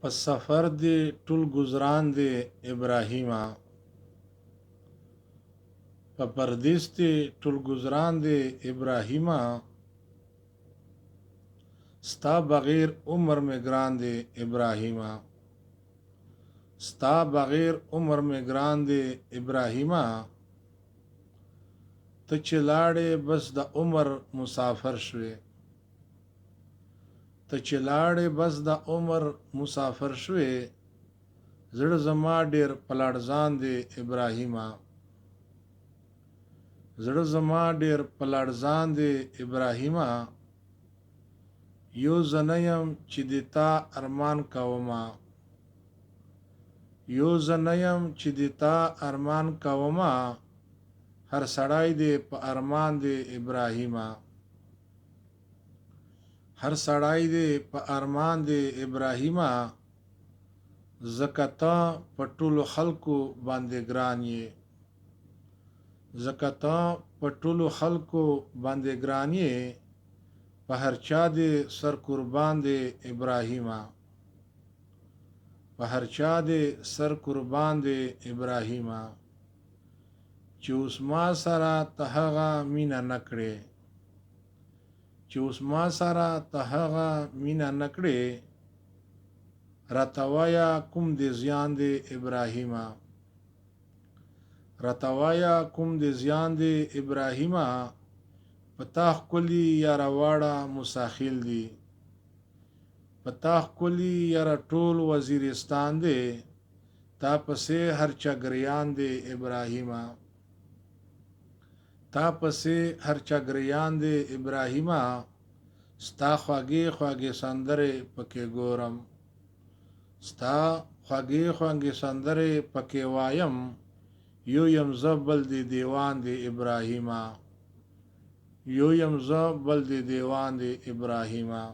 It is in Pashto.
په سفر دې ټول ګزران دې ابراهیمه، په پردیس دې ټول ګزران دې ابراهیمه، ستا بغیر عمر مې ګران دې ابراهیمه، ستا بغیر عمر مې ګران دې ابراهیمه، ته چې لاړې بس د عمر مسافر شوې، ته چې لاړې بس د عمر مسافر شوې، زړه زما ډېر په لړزان دی ابراهیمه، زړه زما ډېر په لړزان دی ابراهیمه، یو زه یم چې د تا ارمان کومه، یو زه یم چې د تا ارمان کومه، هر سړی دی په ارمان دی ابراهیمه، هر سړی دی په ارمان دی ابراهیمه، ځکه ته په ټولو خلکو باندې ګران یې، ځکه ته په ټولو خلکو باندې ګران یې، په هر چا دې سر قربان دی ابراهیمه، په هر چا دې سر قربان دی ابراهیمه، چې اوس ما سره ته هغه مینه نه کړې، چې اوس ما سره ته هغه مینه نه کړې، راته وایه کوم دې زیان دی ابراهیمه، راته وایه کوم دې زیان دی ابراهیمه، په تا ښکلي یاره واړه مساخیل دي، په تا ښکلي یاره ټول وزیرستان دی، تا پسې هر چا ګریان دی ابراهیمه، تا پسې هر چا ګریان دی ابراهیمه، ستا خوږې خوږې سندرې پکې ګورم، ستا خوږې خوږې سندرې پکې وایم، یو یم زه بل دی دیوان دی ابراهیمه، یو یم زه بل دی دیوان دی ابراهیمه.